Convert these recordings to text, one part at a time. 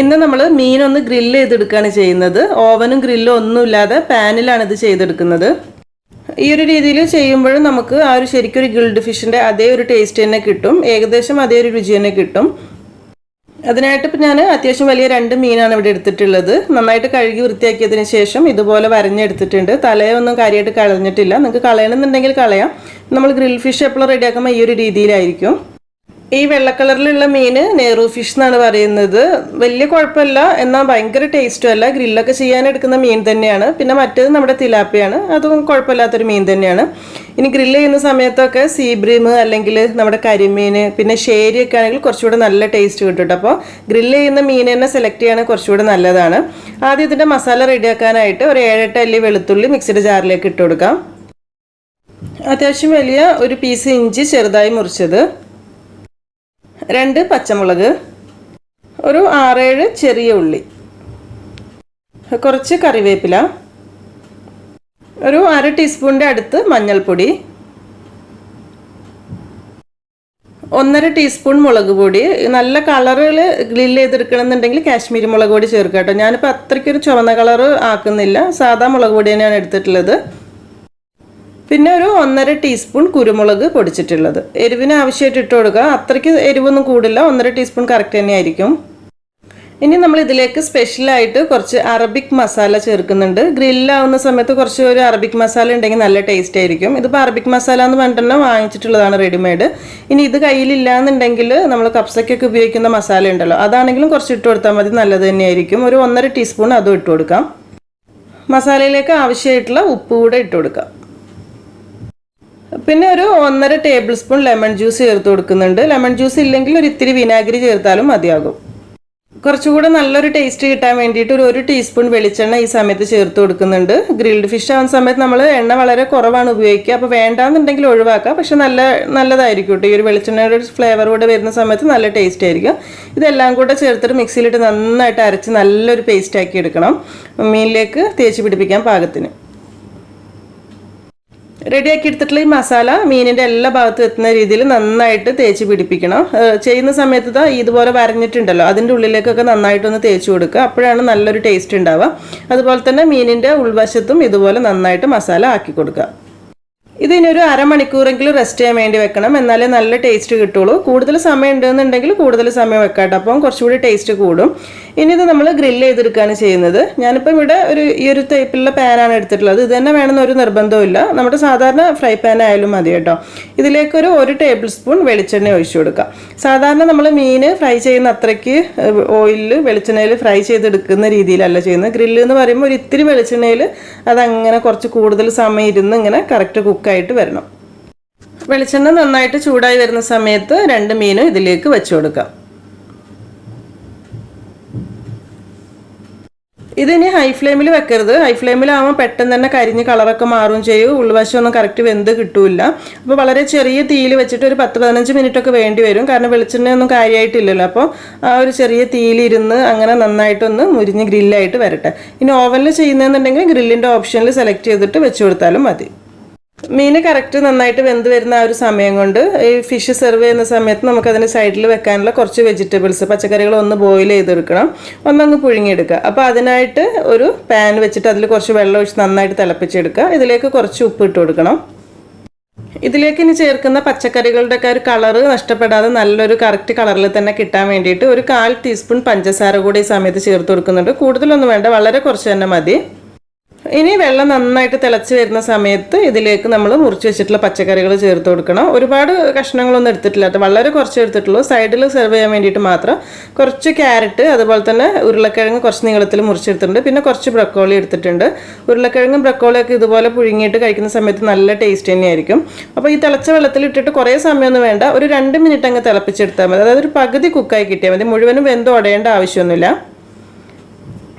ഇന്ന് നമ്മൾ മീനൊന്ന് ഗ്രില്ല് ചെയ്തെടുക്കുകയാണ് ചെയ്യുന്നത്. ഓവനും ഗ്രില്ലും ഒന്നുമില്ലാതെ പാനിലാണ് ഇത് ചെയ്തെടുക്കുന്നത്. ഈ ഒരു രീതിയിൽ ചെയ്യുമ്പോഴും നമുക്ക് ആ ഒരു ശരിക്കൊരു ഗ്രിൽഡ് ഫിഷിൻ്റെ അതേ ഒരു ടേസ്റ്റ് തന്നെ കിട്ടും, ഏകദേശം അതേ ഒരു രുചി തന്നെ കിട്ടും. അതിനായിട്ട് ഇപ്പം ഞാൻ അത്യാവശ്യം വലിയ 2 മീനാണ് ഇവിടെ എടുത്തിട്ടുള്ളത്. നന്നായിട്ട് കഴുകി വൃത്തിയാക്കിയതിന് ശേഷം ഇതുപോലെ വരഞ്ഞെടുത്തിട്ടുണ്ട്. തലയൊന്നും കാര്യമായിട്ട് കളഞ്ഞിട്ടില്ല. നിങ്ങൾക്ക് കളയണമെന്നുണ്ടെങ്കിൽ കളയാം. നമ്മൾ ഗ്രിൽ ഫിഷ് എപ്പോഴും റെഡിയാക്കുമ്പോൾ ഈ ഒരു രീതിയിലായിരിക്കും. ഈ വെള്ള കളറിലുള്ള മീൻ നെഹ്റു ഫിഷ് എന്നാണ് പറയുന്നത്. വലിയ കുഴപ്പമില്ല, എന്നാൽ ഭയങ്കര ടേസ്റ്റും അല്ല. ഗ്രില്ലൊക്കെ ചെയ്യാനെടുക്കുന്ന മീൻ തന്നെയാണ്. പിന്നെ മറ്റേത് നമ്മുടെ തിലാപ്പിയാണ്, അതും കുഴപ്പമില്ലാത്തൊരു മീൻ തന്നെയാണ്. ഇനി ഗ്രില്ല് ചെയ്യുന്ന സമയത്തൊക്കെ സീബ്രീം അല്ലെങ്കിൽ നമ്മുടെ കരിമീൻ പിന്നെ ഷേരിയൊക്കെ ആണെങ്കിൽ കുറച്ചുകൂടെ നല്ല ടേസ്റ്റ് കിട്ടും. അപ്പോൾ ഗ്രില്ല് ചെയ്യുന്ന മീൻ തന്നെ സെലക്ട് ചെയ്യുകയാണെങ്കിൽ കുറച്ചുകൂടെ നല്ലതാണ്. ആദ്യം ഇതിൻ്റെ മസാല റെഡിയാക്കാനായിട്ട് ഒരു 7-8 അല്ലി വെളുത്തുള്ളി മിക്സിയുടെ ജാറിലേക്ക് ഇട്ട് കൊടുക്കാം. അത്യാവശ്യം വലിയ ഒരു പീസ് ഇഞ്ചി ചെറുതായി മുറിച്ചത്, 2 പച്ചമുളക്, ഒരു 6-7 ചെറിയ ഉള്ളി, കുറച്ച് കറിവേപ്പില, ഒരു 1/2 ടീസ്പൂണിൻ്റെ അടുത്ത് മഞ്ഞൾപ്പൊടി, 1/2 ടീസ്പൂൺ മുളക് പൊടി. നല്ല കളറിൽ ഗ്രില്ല് ചെയ്തെടുക്കണമെന്നുണ്ടെങ്കിൽ കാശ്മീരി മുളക് പൊടി ചേർക്കാം കേട്ടോ. ഞാനിപ്പോൾ അത്രയ്ക്കൊരു ചുവന്ന കളറ് ആക്കുന്നില്ല, സാധാ മുളക് പൊടി തന്നെയാണ് എടുത്തിട്ടുള്ളത്. പിന്നെ ഒരു 1/2 ടീസ്പൂൺ കുരുമുളക് പൊടിച്ചിട്ടുള്ളത്. എരിവിന് ആവശ്യമായിട്ട് ഇട്ട് കൊടുക്കുക. അത്രയ്ക്ക് എരിവൊന്നും കൂടില്ല, 1/2 ടീസ്പൂൺ കറക്റ്റ് തന്നെയായിരിക്കും. ഇനി നമ്മൾ ഇതിലേക്ക് സ്പെഷ്യലായിട്ട് കുറച്ച് അറബിക് മസാല ചേർക്കുന്നുണ്ട്. ഗ്രില്ലാവുന്ന സമയത്ത് കുറച്ച് ഒരു അറബിക് മസാല ഉണ്ടെങ്കിൽ നല്ല ടേസ്റ്റ് ആയിരിക്കും. ഇതിപ്പോൾ അറബിക് മസാല എന്ന് പറഞ്ഞിട്ട് തന്നെ വാങ്ങിച്ചിട്ടുള്ളതാണ് റെഡിമെയ്ഡ്. ഇനി ഇത് കയ്യിലില്ലാന്നുണ്ടെങ്കിൽ നമ്മൾ കപ്സയ്ക്കൊക്കെ ഉപയോഗിക്കുന്ന മസാല ഉണ്ടല്ലോ, അതാണെങ്കിലും കുറച്ച് ഇട്ട് കൊടുത്താൽ മതി, നല്ലത് തന്നെയായിരിക്കും. ഒരു 1/2 ടീസ്പൂൺ അതും ഇട്ട് കൊടുക്കാം. മസാലയിലേക്ക് ആവശ്യമായിട്ടുള്ള ഉപ്പ് കൂടെ ഇട്ട് കൊടുക്കാം. പിന്നെ ഒരു 1/2 ടേബിൾ സ്പൂൺ ലെമൺ ജ്യൂസ് ചേർത്ത് കൊടുക്കുന്നുണ്ട്. ലെമൺ ജ്യൂസ് ഇല്ലെങ്കിൽ ഒരു ഇത്തിരി വിനാഗിരി ചേർത്താലും മതിയാകും. കുറച്ചുകൂടെ നല്ലൊരു ടേസ്റ്റ് കിട്ടാൻ വേണ്ടിയിട്ട് ഒരു 1 ടീസ്പൂൺ വെളിച്ചെണ്ണ ഈ സമയത്ത് ചേർത്ത് കൊടുക്കുന്നുണ്ട്. ഗ്രിൽഡ് ഫിഷ് ആവുന്ന സമയത്ത് നമ്മൾ എണ്ണ വളരെ കുറവാണ് ഉപയോഗിക്കുക, അപ്പോൾ വേണ്ടാന്നുണ്ടെങ്കിൽ ഒഴിവാക്കാം. പക്ഷെ നല്ലതായിരിക്കും കേട്ടോ. ഈ ഒരു വെളിച്ചെണ്ണയുടെ ഒരു ഫ്ലേവർ കൂടെ വരുന്ന സമയത്ത് നല്ല ടേസ്റ്റ് ആയിരിക്കും. ഇതെല്ലാം കൂടെ ചേർത്തിട്ട് മിക്സിയിലിട്ട് നന്നായിട്ട് അരച്ച് നല്ലൊരു പേസ്റ്റ് ആക്കി എടുക്കണം, മീനിലേക്ക് തേച്ച് പിടിപ്പിക്കാൻ പാകത്തിന്. റെഡിയാക്കി എടുത്തിട്ടുള്ള ഈ മസാല മീനിൻ്റെ എല്ലാ ഭാഗത്തും എത്തുന്ന രീതിയിൽ നന്നായിട്ട് തേച്ച് പിടിപ്പിക്കണം. ചെയ്യുന്ന സമയത്ത് ഇതുപോലെ വരഞ്ഞിട്ടുണ്ടല്ലോ, അതിൻ്റെ ഉള്ളിലേക്കൊക്കെ നന്നായിട്ടൊന്ന് തേച്ച് കൊടുക്കുക. അപ്പോഴാണ് നല്ലൊരു ടേസ്റ്റ് ഉണ്ടാവുക. അതുപോലെ തന്നെ മീനിൻ്റെ ഉൾവശത്തും ഇതുപോലെ നന്നായിട്ട് മസാല ആക്കി കൊടുക്കുക. ഇതിനൊരു അരമണിക്കൂറെങ്കിലും റെസ്റ്റ് ചെയ്യാൻ വേണ്ടി വെക്കണം, എന്നാലേ നല്ല ടേസ്റ്റ് കിട്ടുള്ളൂ. കൂടുതൽ സമയം ഉണ്ടെന്നുണ്ടെങ്കിൽ കൂടുതൽ സമയം വെക്കാട്ടോ, അപ്പം കുറച്ചുകൂടി ടേസ്റ്റ് കൂടും. ഇനി ഇത് നമ്മൾ ഗ്രില്ല് ചെയ്തെടുക്കുകയാണ് ചെയ്യുന്നത്. ഞാനിപ്പോൾ ഇവിടെ ഈ ഒരു ടൈപ്പിലുള്ള പാനാണ് എടുത്തിട്ടുള്ളത്. ഇത് തന്നെ വേണമെന്നൊരു നിർബന്ധമില്ല, നമ്മുടെ സാധാരണ ഫ്രൈ പാൻ ആയാലും മതി കേട്ടോ. ഇതിലേക്കൊരു 1 ടേബിൾ സ്പൂൺ വെളിച്ചെണ്ണ ഒഴിച്ചു കൊടുക്കുക. സാധാരണ നമ്മൾ മീൻ ഫ്രൈ ചെയ്യുന്ന അത്രയ്ക്ക് ഓയിലിൽ വെളിച്ചെണ്ണയിൽ ഫ്രൈ ചെയ്തെടുക്കുന്ന രീതിയിലല്ല ചെയ്യുന്നത്. ഗ്രില്ല് എന്ന് പറയുമ്പോൾ ഒരു ഇത്തിരി വെളിച്ചെണ്ണയിൽ അതങ്ങനെ കുറച്ച് കൂടുതൽ സമയം ഇരുന്ന് ഇങ്ങനെ കറക്റ്റ് കുക്കായിട്ട് വരണം. വെളിച്ചെണ്ണ നന്നായിട്ട് ചൂടായി വരുന്ന സമയത്ത് 2 മീനും ഇതിലേക്ക് വെച്ച് കൊടുക്കാം. ഇതിനി ഹൈ ഫ്ലെയിമിൽ വെക്കരുത്. ഹൈ ഫ്ലെയിമിലാവുമ്പോൾ പെട്ടെന്ന് തന്നെ കരിഞ്ഞ് കളറൊക്കെ മാറുകയും ചെയ്യും, ഉൾവശമൊന്നും കറക്റ്റ് വെന്ത് കിട്ടൂല. അപ്പോൾ വളരെ ചെറിയ തീയിൽ വെച്ചിട്ട് ഒരു 10-15 മിനിറ്റൊക്കെ വേണ്ടി വരും, കാരണം വെളിച്ചെണ്ണയൊന്നും കാര്യമായിട്ടില്ലല്ലോ. അപ്പോൾ ആ ഒരു ചെറിയ തീയിലിരുന്ന് അങ്ങനെ നന്നായിട്ടൊന്ന് മുരിഞ്ഞ് ഗ്രില്ലായിട്ട് വരട്ടെ. ഇനി ഓവനിൽ ചെയ്യുന്നതെന്നുണ്ടെങ്കിൽ ഗ്രില്ലിൻ്റെ ഓപ്ഷനിൽ സെലക്ട് ചെയ്തിട്ട് വെച്ച് കൊടുത്താലും മതി. മീൻ കറക്റ്റ് നന്നായിട്ട് വെന്ത് വരുന്ന ആ ഒരു സമയം കൊണ്ട് ഈ ഫിഷ് സെർവ് ചെയ്യുന്ന സമയത്ത് നമുക്കതിന് സൈഡിൽ വെക്കാനുള്ള കുറച്ച് വെജിറ്റബിൾസ്, പച്ചക്കറികൾ ഒന്ന് ബോയിൽ ചെയ്തെടുക്കണം, ഒന്നങ്ങ് പുഴുങ്ങിയെടുക്കുക. അപ്പോൾ അതിനായിട്ട് ഒരു പാൻ വെച്ചിട്ട് അതിൽ കുറച്ച് വെള്ളം ഒഴിച്ച് നന്നായിട്ട് തിളപ്പിച്ചെടുക്കുക. ഇതിലേക്ക് കുറച്ച് ഉപ്പ് ഇട്ട് കൊടുക്കണം. ഇതിലേക്ക് ഇനി ചേർക്കുന്ന പച്ചക്കറികളുടെയൊക്കെ ഒരു കളറ് നഷ്ടപ്പെടാതെ നല്ലൊരു കറക്റ്റ് കളറിൽ തന്നെ കിട്ടാൻ വേണ്ടിയിട്ട് ഒരു 1/4 ടീസ്പൂൺ പഞ്ചസാര കൂടി ഈ സമയത്ത് ചേർത്ത് കൊടുക്കുന്നുണ്ട്. കൂടുതലൊന്നും വേണ്ട, വളരെ കുറച്ച് തന്നെ മതി. ഇനി വെള്ളം നന്നായിട്ട് തിളച്ച് വരുന്ന സമയത്ത് ഇതിലേക്ക് നമ്മൾ മുറിച്ച് വെച്ചിട്ടുള്ള പച്ചക്കറികൾ ചേർത്ത് കൊടുക്കണം. ഒരുപാട് കഷ്ണങ്ങളൊന്നും എടുത്തിട്ടില്ല, വളരെ കുറച്ച് എടുത്തിട്ടുള്ളൂ, സൈഡിൽ സെർവ് ചെയ്യാൻ വേണ്ടിയിട്ട് മാത്രം. കുറച്ച് ക്യാരറ്റ്, അതുപോലെ തന്നെ ഉരുളക്കിഴങ്ങ് കുറച്ച് നീളത്തിൽ മുറിച്ചെടുത്തിട്ടുണ്ട്. പിന്നെ കുറച്ച് ബ്രക്കോളി എടുത്തിട്ടുണ്ട്. ഉരുളക്കിഴങ്ങും ബ്രക്കോളിയൊക്കെ ഇതുപോലെ പുഴുങ്ങിയിട്ട് കഴിക്കുന്ന സമയത്ത് നല്ല ടേസ്റ്റ് തന്നെയായിരിക്കും. അപ്പോൾ ഈ തിളച്ച വെള്ളത്തിൽ ഇട്ടിട്ട് കുറേ സമയമൊന്നും വേണ്ട, ഒരു 2 മിനിറ്റ് അങ്ങ് തിളപ്പിച്ചെടുത്താൽ മതി. അതായത് ഒരു പകുതി കുക്കായി കിട്ടിയാൽ മതി, മുഴുവനും വെന്ത് ഉടയേണ്ട ആവശ്യമൊന്നുമില്ല.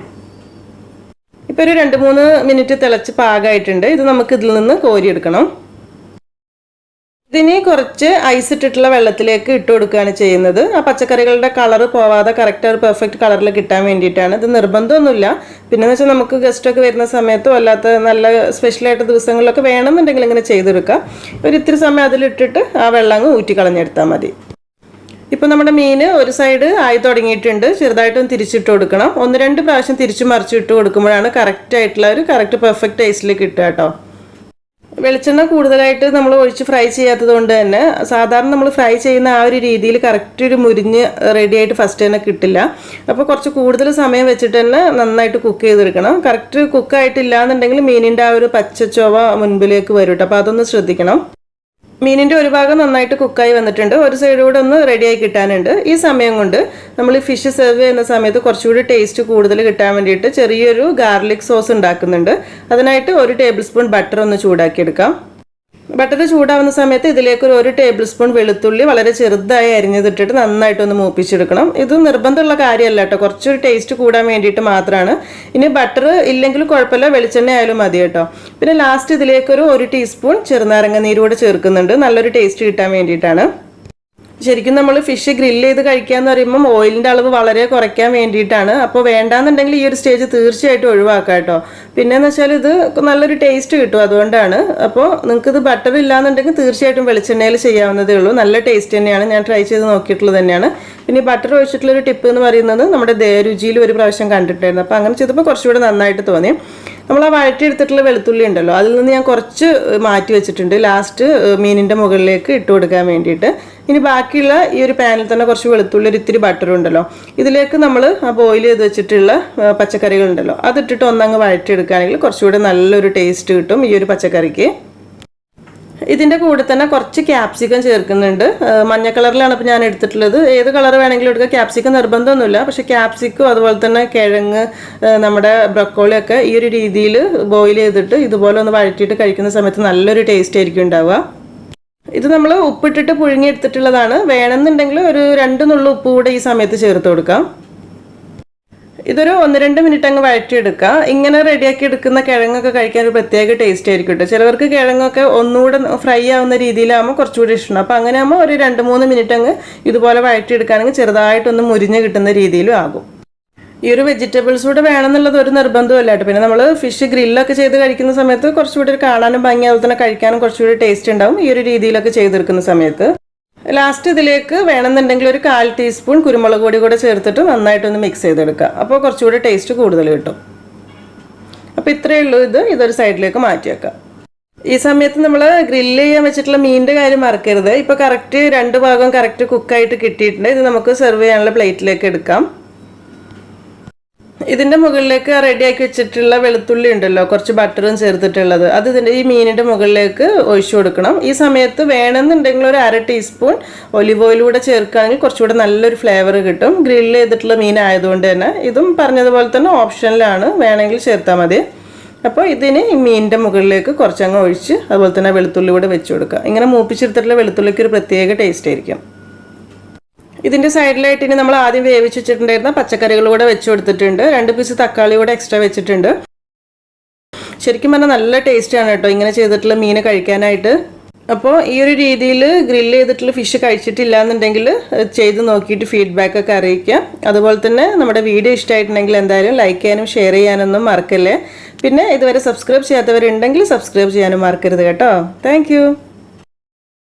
ഇപ്പോൾ ഒരു 2-3 മിനിറ്റ് തിളച്ച് പാകമായിട്ടുണ്ട്. ഇത് നമുക്ക് ഇതിൽ നിന്ന് കോരിയെടുക്കണം. ഇതിന് കുറച്ച് ഐസ് ഇട്ടിട്ടുള്ള വെള്ളത്തിലേക്ക് ഇട്ട് കൊടുക്കുകയാണ് ചെയ്യുന്നത്. ആ പച്ചക്കറികളുടെ കളറ് പോവാതെ കറക്റ്റ് ഒരു പെർഫെക്റ്റ് കളറിൽ കിട്ടാൻ വേണ്ടിയിട്ടാണ്. ഇത് നിർബന്ധമൊന്നുമില്ല. പിന്നെന്ന് വെച്ചാൽ നമുക്ക് ഗസ്റ്റൊക്കെ വരുന്ന സമയത്തോ അല്ലാത്ത നല്ല സ്പെഷ്യലായിട്ട് ദിവസങ്ങളിലൊക്കെ വേണമെന്നുണ്ടെങ്കിൽ ഇങ്ങനെ ചെയ്തെടുക്കാം. ഒരു ഇത്തിരി സമയം അതിലിട്ടിട്ട് ആ വെള്ളം അങ്ങ് ഊറ്റി കളഞ്ഞെടുത്താൽ മതി. ഇപ്പോൾ നമ്മുടെ മീൻ ഒരു സൈഡ് ആയി തുടങ്ങിയിട്ടുണ്ട്. ചെറുതായിട്ടൊന്ന് തിരിച്ചിട്ട് കൊടുക്കണം. 1-2 പ്രാവശ്യം തിരിച്ചു മറിച്ചിട്ട് കൊടുക്കുമ്പോഴാണ് കറക്റ്റ് പെർഫെക്റ്റ് ടേസ്റ്റിൽ കിട്ടുക കേട്ടോ. വെളിച്ചെണ്ണ കൂടുതലായിട്ട് നമ്മൾ ഒഴിച്ച് ഫ്രൈ ചെയ്യാത്തത് കൊണ്ട് തന്നെ സാധാരണ നമ്മൾ ഫ്രൈ ചെയ്യുന്ന ആ ഒരു രീതിയിൽ കറക്റ്റ് ഒരു മുരിഞ്ഞ് റെഡി ആയിട്ട് ഫസ്റ്റ് തന്നെ കിട്ടില്ല. അപ്പോൾ കുറച്ച് കൂടുതൽ സമയം വെച്ചിട്ട് തന്നെ നന്നായിട്ട് കുക്ക് ചെയ്തെടുക്കണം. കറക്റ്റ് കുക്കായിട്ടില്ല എന്നുണ്ടെങ്കിൽ മീനിൻ്റെ ആ ഒരു പച്ചച്ചൊവ മുൻപിലേക്ക് വരും കേട്ടോ. അപ്പോൾ അതൊന്ന് ശ്രദ്ധിക്കണം. മീനിൻ്റെ ഒരു ഭാഗം നന്നായിട്ട് കുക്കായി വന്നിട്ടുണ്ട്. ഒരു സൈഡ് കൂടെ ഒന്ന് റെഡിയായി കിട്ടാനുണ്ട്. ഈ സമയം കൊണ്ട് നമ്മൾ ഫിഷ് സെർവ് ചെയ്യുന്ന സമയത്ത് കുറച്ചുകൂടി ടേസ്റ്റ് കൂടുതൽ കിട്ടാൻ വേണ്ടിയിട്ട് ചെറിയൊരു ഗാർലിക് സോസ് ഉണ്ടാക്കുന്നുണ്ട്. അതിനായിട്ട് 1 ടേബിൾ സ്പൂൺ ബട്ടർ ഒന്ന് ചൂടാക്കിയെടുക്കാം. ബട്ടർ ചൂടാവുന്ന സമയത്ത് ഇതിലേക്ക് 1 ടേബിൾ സ്പൂൺ വെളുത്തുള്ളി വളരെ ചെറുതായി അരിഞ്ഞതിട്ടിട്ട് നന്നായിട്ടൊന്ന് മൂപ്പിച്ചെടുക്കണം. ഇത് നിർബന്ധമുള്ള കാര്യമല്ല കേട്ടോ, കുറച്ചൊരു ടേസ്റ്റ് കൂടാൻ വേണ്ടിയിട്ട് മാത്രമാണ്. ഇനി ബട്ടർ ഇല്ലെങ്കിലും കുഴപ്പമില്ല, വെളിച്ചെണ്ണ ആയാലും മതി കേട്ടോ. പിന്നെ ലാസ്റ്റ് ഇതിലേക്ക് 1 ടീസ്പൂൺ ചെറുനാരങ്ങ നീര് കൂടെ ചേർക്കുന്നുണ്ട്, നല്ലൊരു ടേസ്റ്റ് കിട്ടാൻ വേണ്ടിയിട്ടാണ്. ശരിക്കും നമ്മൾ ഫിഷ് ഗ്രില്ല് ചെയ്ത് കഴിക്കാന്ന് പറയുമ്പം ഓയിലിൻ്റെ അളവ് വളരെ കുറയ്ക്കാൻ വേണ്ടിയിട്ടാണ്. അപ്പോൾ വേണ്ടാന്നുണ്ടെങ്കിൽ ഈ ഒരു സ്റ്റേജ് തീർച്ചയായിട്ടും ഒഴിവാക്കാം കേട്ടോ. പിന്നെയെന്ന് വെച്ചാൽ ഇത് നല്ലൊരു ടേസ്റ്റ് കിട്ടും, അതുകൊണ്ടാണ്. അപ്പോൾ നിങ്ങൾക്കിത് ബട്ടർ ഇല്ലാന്നുണ്ടെങ്കിൽ തീർച്ചയായിട്ടും വെളിച്ചെണ്ണയിൽ ചെയ്യാവുന്നതേ ഉള്ളൂ. നല്ല ടേസ്റ്റ് തന്നെയാണ്, ഞാൻ ട്രൈ ചെയ്ത് നോക്കിയിട്ടുള്ളത് തന്നെയാണ്. പിന്നെ ബട്ടർ ഒഴിച്ചിട്ടുള്ളൊരു ടിപ്പ് എന്ന് പറയുന്നത് നമ്മുടെ രുചിയിൽ ഒരു പ്രാവശ്യം കണ്ടിട്ടായിരുന്നു. അപ്പോൾ അങ്ങനെ ചെയ്തപ്പോൾ കുറച്ചുകൂടെ നന്നായിട്ട് തോന്നി. നമ്മൾ ആ വഴറ്റിയെടുത്തിട്ടുള്ള വെളുത്തുള്ളി ഉണ്ടല്ലോ, അതിൽ നിന്ന് ഞാൻ കുറച്ച് മാറ്റി വെച്ചിട്ടുണ്ട് ലാസ്റ്റ് മീനിൻ്റെ മുകളിലേക്ക് ഇട്ട് കൊടുക്കാൻ വേണ്ടിയിട്ട്. ഇനി ബാക്കിയുള്ള ഈ ഒരു പാനിൽ തന്നെ കുറച്ച് വെളുത്തുള്ളി, ഇത്തിരി ബട്ടറും ഉണ്ടല്ലോ, ഇതിലേക്ക് നമ്മൾ ആ ബോയിൽ ചെയ്ത് വെച്ചിട്ടുള്ള പച്ചക്കറികളുണ്ടല്ലോ അതിട്ടിട്ട് ഒന്നങ്ങ് വഴറ്റിയെടുക്കുകയാണെങ്കിൽ കുറച്ചുകൂടെ നല്ലൊരു ടേസ്റ്റ് കിട്ടും ഈ ഒരു പച്ചക്കറിക്ക്. ഇതിൻ്റെ കൂടെ തന്നെ കുറച്ച് ക്യാപ്സിക്കം ചേർക്കുന്നുണ്ട്. മഞ്ഞ കളറിലാണ് ഇപ്പോൾ ഞാൻ എടുത്തിട്ടുള്ളത്. ഏത് കളർ വേണമെങ്കിലും എടുക്കുക, ക്യാപ്സിക്കം നിർബന്ധമൊന്നുമില്ല. പക്ഷേ ക്യാപ്സിക്കം അതുപോലെ തന്നെ കിഴങ്ങ്, നമ്മുടെ ബ്രൊക്കോളി ഒക്കെ ഈ ഒരു രീതിയിൽ ബോയിൽ ചെയ്തിട്ട് ഇതുപോലെ ഒന്ന് വഴറ്റിയിട്ട് കഴിക്കുന്ന സമയത്ത് നല്ലൊരു ടേസ്റ്റ് ആയിരിക്കും ഉണ്ടാവുക. ഇത് നമ്മൾ ഉപ്പിട്ടിട്ട് പുഴുങ്ങിയെടുത്തിട്ടുള്ളതാണ്. വേണമെന്നുണ്ടെങ്കിൽ ഒരു 2 നുള്ളു ഉപ്പ് കൂടെ ഈ സമയത്ത് ചേർത്ത് കൊടുക്കാം. ഇതൊരു 1-2 മിനിറ്റ് അങ്ങ് വഴറ്റിയെടുക്കുക. ഇങ്ങനെ റെഡിയാക്കി എടുക്കുന്ന കിഴങ്ങൊക്കെ കഴിക്കാൻ ഒരു പ്രത്യേക ടേസ്റ്റ് ആയിരിക്കും കേട്ടോ. ചിലവർക്ക് കിഴങ്ങൊക്കെ ഒന്നുകൂടെ ഫ്രൈ ആവുന്ന രീതിയിലാകുമ്പോൾ കുറച്ചുകൂടി ഇഷ്ടമാണ്. അപ്പോൾ അങ്ങനെ ആകുമ്പോൾ ഒരു 2-3 മിനിറ്റ് അങ്ങ് ഇതുപോലെ വഴറ്റിയെടുക്കുകയാണെങ്കിൽ ചെറുതായിട്ടൊന്ന് മുരിഞ്ഞ് കിട്ടുന്ന രീതിയിലും ആകും. ഈ ഒരു വെജിറ്റബിൾസ് കൂടെ വേണമെന്നുള്ളത് ഒരു നിർബന്ധമല്ല കേട്ടോ. പിന്നെ നമ്മൾ ഫിഷ് ഗ്രില്ലൊക്കെ ചെയ്ത് കഴിക്കുന്ന സമയത്ത് കുറച്ചുകൂടി കാണാനും ഭംഗി, അതുപോലെ തന്നെ കഴിക്കാനും കുറച്ചുകൂടി ടേസ്റ്റ് ഉണ്ടാവും ഈ ഒരു രീതിയിലൊക്കെ ചെയ്തെടുക്കുന്ന സമയത്ത്. ലാസ്റ്റ് ഇതിലേക്ക് വേണമെന്നുണ്ടെങ്കിൽ ഒരു 1/4 ടീസ്പൂൺ കുരുമുളക് പൊടി കൂടെ ചേർത്തിട്ട് നന്നായിട്ടൊന്ന് മിക്സ് ചെയ്തെടുക്കുക. അപ്പോൾ കുറച്ചുകൂടി ടേസ്റ്റ് കൂടുതൽ കിട്ടും. അപ്പോൾ ഇത്രയേ ഉള്ളൂ. ഇതൊരു സൈഡിലേക്ക് മാറ്റി വെക്കാം. ഈ സമയത്ത് നമ്മൾ ഗ്രില്ല് ചെയ്യാൻ വെച്ചിട്ടുള്ള മീനിൻ്റെ കാര്യം മറക്കരുത്. ഇപ്പോൾ കറക്റ്റ് 2 ഭാഗം കറക്റ്റ് കുക്കായിട്ട് കിട്ടിയിട്ടുണ്ട്. ഇത് നമുക്ക് സെർവ് ചെയ്യാനുള്ള പ്ലേറ്റിലേക്ക് എടുക്കാം. ഇതിൻ്റെ മുകളിലേക്ക് റെഡിയാക്കി വെച്ചിട്ടുള്ള വെളുത്തുള്ളി ഉണ്ടല്ലോ, കുറച്ച് ബട്ടറും ചേർത്തിട്ടുള്ളത്, അത് ഈ മീനിൻ്റെ മുകളിലേക്ക് ഒഴിച്ചു കൊടുക്കണം. ഈ സമയത്ത് വേണമെന്നുണ്ടെങ്കിൽ ഒരു 1/2 ടീസ്പൂൺ ഒലിവ് ഓയിൽ കൂടെ ചേർക്കുകയാണെങ്കിൽ കുറച്ചുകൂടെ നല്ലൊരു ഫ്ലേവർ കിട്ടും. ഗ്രില്ല് ചെയ്തിട്ടുള്ള മീനായതുകൊണ്ട് തന്നെ ഇതും പറഞ്ഞതുപോലെ തന്നെ ഓപ്ഷനിലാണ്, വേണമെങ്കിൽ ചേർത്താൽ മതി. അപ്പോൾ ഇതിന് ഈ മീനിൻ്റെ മുകളിലേക്ക് കുറച്ചങ്ങ് ഒഴിച്ച് അതുപോലെ തന്നെ വെളുത്തുള്ളി കൂടെ വെച്ച് കൊടുക്കുക. ഇങ്ങനെ മൂപ്പിച്ചെടുത്തിട്ടുള്ള വെളുത്തുള്ളിക്ക് ഒരു പ്രത്യേക ടേസ്റ്റ് ആയിരിക്കും. ഇതിൻ്റെ സൈഡിലായിട്ട് ഇനി നമ്മൾ ആദ്യം വേവിച്ച് വെച്ചിട്ടുണ്ടായിരുന്ന പച്ചക്കറികൾ കൂടെ വെച്ച് കൊടുത്തിട്ടുണ്ട്. 2 പീസ് തക്കാളി കൂടെ എക്സ്ട്രാ വെച്ചിട്ടുണ്ട്. ശരിക്കും പറഞ്ഞാൽ നല്ല ടേസ്റ്റാണ് കേട്ടോ ഇങ്ങനെ ചെയ്തിട്ടുള്ള മീൻ കഴിക്കാനായിട്ട്. അപ്പോൾ ഈ ഒരു രീതിയിൽ ഗ്രില്ല് ചെയ്തിട്ടുള്ള ഫിഷ് കഴിച്ചിട്ടില്ല എന്നുണ്ടെങ്കിൽ ചെയ്ത് നോക്കിയിട്ട് ഫീഡ്ബാക്ക് ഒക്കെ അറിയിക്കുക. അതുപോലെ തന്നെ നമ്മുടെ വീഡിയോ ഇഷ്ടമായിട്ടുണ്ടെങ്കിൽ എന്തായാലും ലൈക്ക് ചെയ്യാനും ഷെയർ ചെയ്യാനൊന്നും മറക്കല്ലേ. പിന്നെ ഇതുവരെ സബ്സ്ക്രൈബ് ചെയ്യാത്തവരുണ്ടെങ്കിൽ സബ്സ്ക്രൈബ് ചെയ്യാനും മറക്കരുത് കേട്ടോ. താങ്ക്